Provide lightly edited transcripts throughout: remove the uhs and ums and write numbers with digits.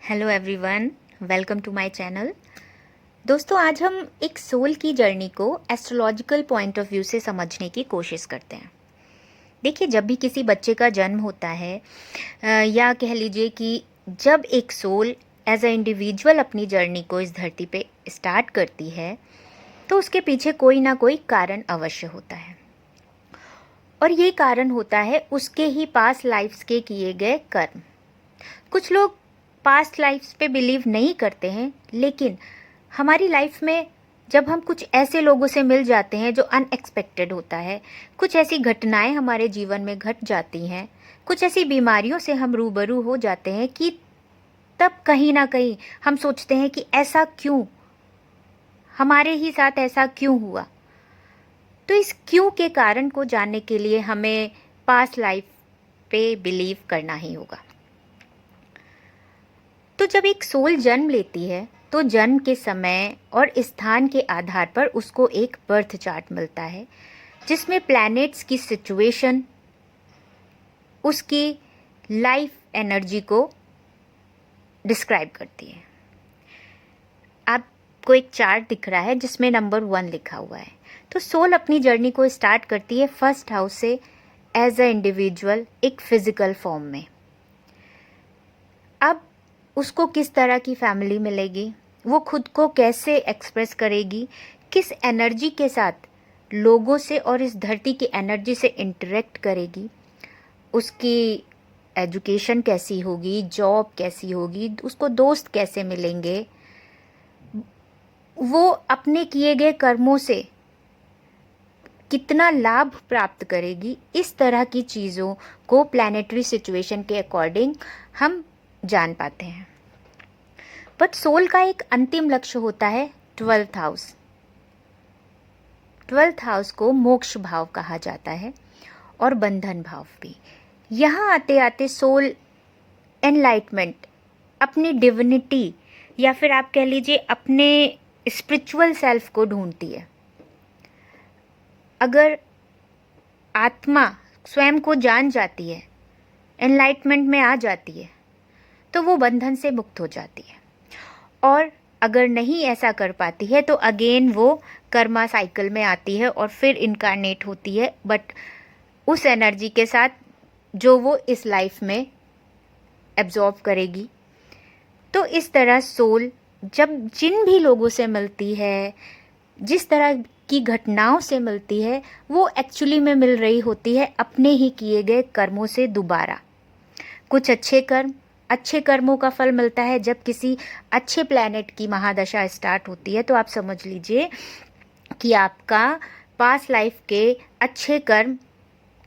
Hello everyone, welcome to my channel. दोस्तों, आज हम एक सोल की जर्नी को एस्ट्रोलॉजिकल पॉइंट ऑफ व्यू से समझने की कोशिश करते हैं। देखिए, जब भी किसी बच्चे का जन्म होता है या कह लीजिए कि जब एक सोल एज अ इंडिविजुअल अपनी जर्नी को इस धरती पे स्टार्ट करती है, तो उसके पीछे कोई ना कोई कारण अवश्य होता है। और ये कारण होता है उसके ही पास्ट लाइफ्स के किए गए कर्म। कुछ लोग पास्ट लाइफ्स पे बिलीव नहीं करते हैं, लेकिन हमारी लाइफ में जब हम कुछ ऐसे लोगों से मिल जाते हैं जो अनएक्सपेक्टेड होता है, कुछ ऐसी घटनाएं हमारे जीवन में घट जाती हैं, कुछ ऐसी बीमारियों से हम रूबरू हो जाते हैं कि तब कहीं ना कहीं हम सोचते हैं कि ऐसा क्यों, हमारे ही साथ ऐसा क्यों हुआ। तो इस क्यों के कारण को जानने के लिए हमें पास्ट लाइफ पे बिलीव करना ही होगा। तो जब एक सोल जन्म लेती है तो जन्म के समय और स्थान के आधार पर उसको एक बर्थ चार्ट मिलता है, जिसमें प्लैनेट्स की सिचुएशन उसकी लाइफ एनर्जी को डिस्क्राइब करती है। आपको एक चार्ट दिख रहा है जिसमें नंबर 1 लिखा हुआ है। तो सोल अपनी जर्नी को स्टार्ट करती है फर्स्ट हाउस से एज अ इंडिविजुअल, एक फिजिकल फॉर्म में। अब उसको किस तरह की फैमिली मिलेगी, वो खुद को कैसे एक्सप्रेस करेगी, किस एनर्जी के साथ लोगों से और इस धरती की एनर्जी से इंटरेक्ट करेगी, उसकी एजुकेशन कैसी होगी, जॉब कैसी होगी, उसको दोस्त कैसे मिलेंगे, वो अपने किए गए कर्मों से कितना लाभ प्राप्त करेगी, इस तरह की चीज़ों को प्लैनेटरी सिचुएशन के अकॉर्डिंग हम जान पाते हैं। बट सोल का एक अंतिम लक्ष्य होता है 12th हाउस। 12th हाउस को मोक्ष भाव कहा जाता है और बंधन भाव भी। यहाँ आते आते सोल एनलाइटमेंट, अपनी डिविनिटी या फिर आप कह लीजिए अपने स्पिरिचुअल सेल्फ को ढूंढती है। अगर आत्मा स्वयं को जान जाती है, एनलाइटमेंट में आ जाती है, तो वो बंधन से मुक्त हो जाती है। और अगर नहीं ऐसा कर पाती है तो अगेन वो कर्मा साइकिल में आती है और फिर इनकारनेट होती है, बट उस एनर्जी के साथ जो वो इस लाइफ में एब्जॉर्ब करेगी। तो इस तरह सोल जब जिन भी लोगों से मिलती है, जिस तरह की घटनाओं से मिलती है, वो एक्चुअली में मिल रही होती है अपने ही किए गए कर्मों से दोबारा। कुछ अच्छे कर्मों का फल मिलता है। जब किसी अच्छे प्लैनेट की महादशा स्टार्ट होती है तो आप समझ लीजिए कि आपका पास्ट लाइफ के अच्छे कर्म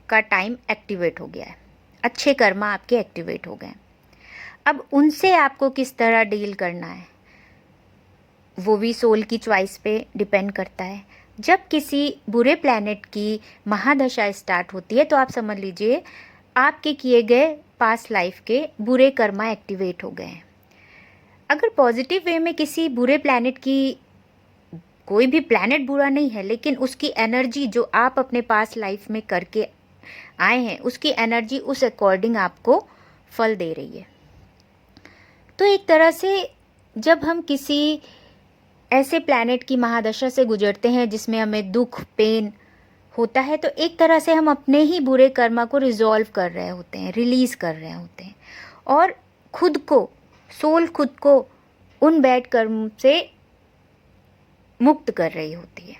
का टाइम एक्टिवेट हो गया है, अच्छे कर्म आपके एक्टिवेट हो गए। अब उनसे आपको किस तरह डील करना है वो भी सोल की चॉइस पे डिपेंड करता है। जब किसी बुरे प्लैनेट की महादशा स्टार्ट होती है तो आप समझ लीजिए आपके किए गए पास्ट लाइफ के बुरे कर्मा एक्टिवेट हो गए हैं। अगर पॉजिटिव वे में किसी बुरे प्लैनेट की, कोई भी प्लैनेट बुरा नहीं है, लेकिन उसकी एनर्जी जो आप अपने पास्ट लाइफ में करके आए हैं, उसकी एनर्जी उस अकॉर्डिंग आपको फल दे रही है। तो एक तरह से जब हम किसी ऐसे प्लैनेट की महादशा से गुजरते हैं जिसमें हमें दुख, पेन होता है, तो एक तरह से हम अपने ही बुरे कर्मा को रिजॉल्व कर रहे होते हैं, रिलीज कर रहे होते हैं, और खुद को, सोल खुद को उन बैड कर्म से मुक्त कर रही होती है।